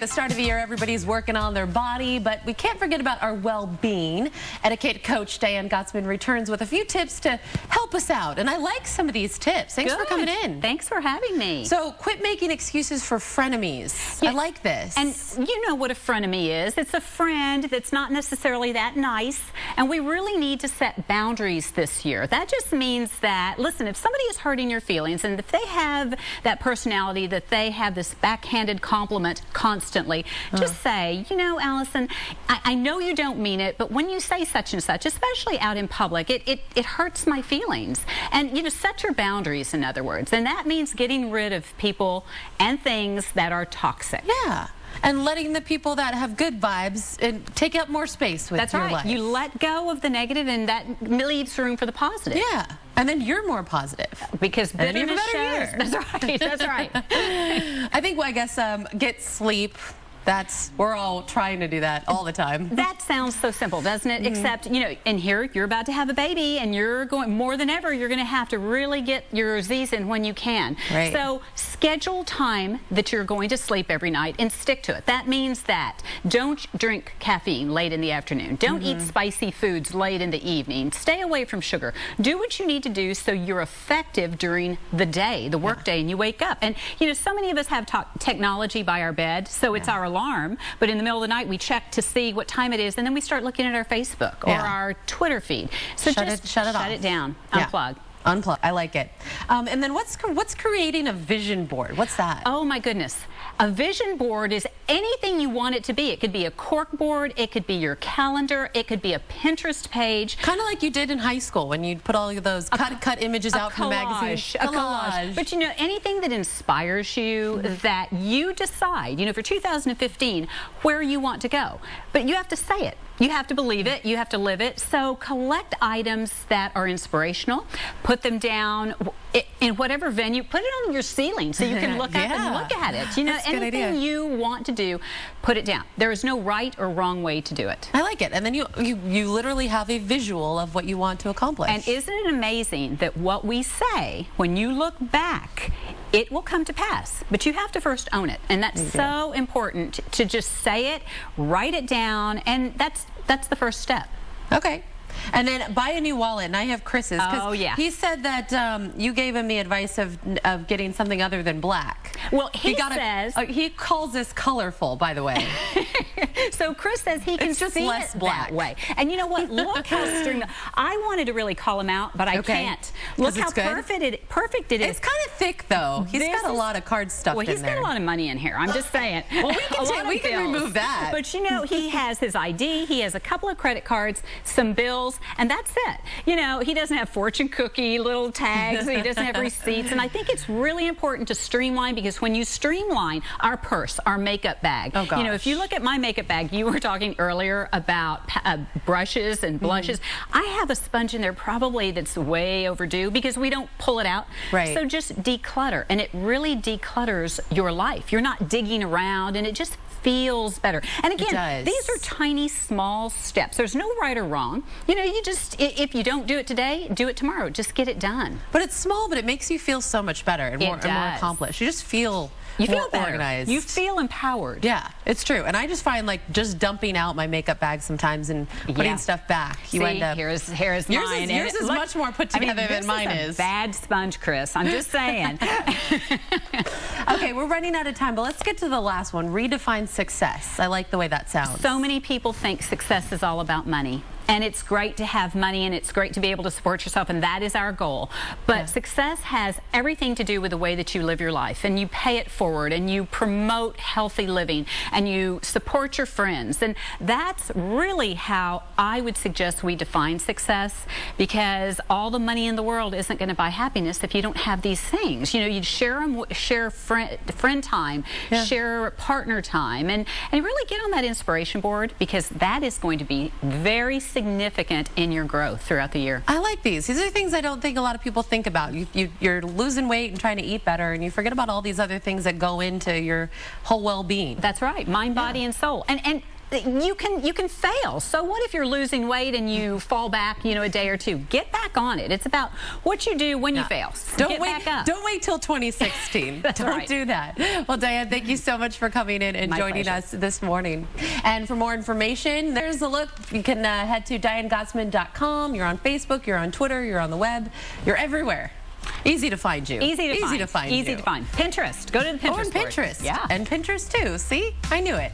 the start of the year, everybody's working on their body, but we can't forget about our well-being. Etiquette coach Diane Gottsman returns with a few tips to help us out. And I like some of these tips. Thanks for coming in. Thanks for having me. So quit making excuses for frenemies. I like this. And you know what a frenemy is. It's a friend that's not necessarily that nice. And we really need to set boundaries this year. That just means that, listen, if somebody is hurting your feelings and if they have that personality that they have this backhanded compliment constantly, just say, you know, Allison, I know you don't mean it, but when you say such and such, especially out in public, it hurts my feelings. And, you know, set your boundaries, in other words. And that means getting rid of people and things that are toxic. Yeah. And letting the people that have good vibes and take up more space with your life. That's right. You let go of the negative, and that leaves room for the positive. Yeah. And then you're more positive. Because bitterness shows. That's right. That's right. I think, well, I guess, get sleep. We're all trying to do that all the time. That sounds so simple, doesn't it? Except, you know, in here, you're about to have a baby, and you're going, more than ever, you're going to have to really get your Z's in when you can. Right. So schedule time that you're going to sleep every night and stick to it. That means that don't drink caffeine late in the afternoon. Don't eat spicy foods late in the evening. Stay away from sugar. Do what you need to do so you're effective during the day, the work day, and you wake up. And, you know, so many of us have technology by our bed, so it's our alarm, but in the middle of the night we check to see what time it is, and then we start looking at our Facebook or our Twitter feed. So shut it down. Unplug. Unplug. I like it. And then what's creating a vision board? What's that? Oh my goodness. A vision board is anything you want it to be. It could be a cork board, it could be your calendar, it could be a Pinterest page. Kind of like you did in high school when you'd put all of those cut images out from magazines. A collage. But you know, anything that inspires you, that you decide, you know, for 2015, where you want to go. But you have to say it. You have to believe it. You have to live it. So collect items that are inspirational. Put them down in whatever venue. Put it on your ceiling so you can look up and look at it. You know, anything you want to do, put it down. There is no right or wrong way to do it. I like it. And then you literally have a visual of what you want to accomplish. And isn't it amazing that what we say, when you look back, it will come to pass, but you have to first own it. And that's so important to just say it, write it down, and that's the first step. Okay. And then buy a new wallet, and I have Chris's. Oh, yeah. He said that you gave him the advice of getting something other than black. Well, he says... he calls this colorful, by the way. So Chris says he can see less it black that way. And you know what? Look how string... I wanted to really call him out, but I can't. Look how perfect it is. It's kind of thick, though. He's got a lot of card stuff in there. Well, he's got a lot of money in here. I'm just saying. Well, we can remove that. But you know, he has his ID, he has a couple of credit cards, some bills, and that's it. You know, he doesn't have fortune cookie little tags, he doesn't have receipts, and I think it's really important to streamline, because when you streamline our purse, our makeup bag, you know, if you look at my makeup bag, you were talking earlier about brushes and blushes. I have a sponge in there probably that's way overdue because we don't pull it out. Right. So just declutter, and it really declutters your life. You're not digging around, and it just feels better. And again, these are tiny, small steps. There's no right or wrong. You know, you just, if you don't do it today, do it tomorrow. Just get it done. But it's small, but it makes you feel so much better and more accomplished. You just feel more organized. You feel empowered. Yeah, it's true. And I just find, like, just dumping out my makeup bag sometimes and putting stuff back. You end up... Here's mine. Yours is much more put together than mine is. Bad sponge, Chris. I'm just saying. Okay, we're running out of time, but let's get to the last one. Redefine success. I like the way that sounds. So many people think success is all about money. And it's great to have money, and it's great to be able to support yourself, and that is our goal. But success has everything to do with the way that you live your life, and you pay it forward, and you promote healthy living, and you support your friends. And that's really how I would suggest we define success, because all the money in the world isn't going to buy happiness if you don't have these things. You know, you share friend time, share partner time, and really get on that inspiration board, because that is going to be very significant in your growth throughout the year. I like these. These are things I don't think a lot of people think about. You're losing weight and trying to eat better, and you forget about all these other things that go into your whole well-being. That's right. Mind, body, and soul. And you can fail. So what if you're losing weight and you fall back, a day or two? Get back on it. It's about what you do when you fail. Get back up. Don't wait till 2016. That's Don't right. do that. Well, Diane, thank you so much for coming in and joining us this morning. And for more information, there's a look. You can head to DianeGottsman.com. You're on Facebook. You're on Twitter. You're on the web. You're everywhere. Easy to find you. Easy to find. Easy to find. Pinterest. Go to the Pinterest. Oh, and Pinterest. Yeah. And Pinterest too. See? I knew it.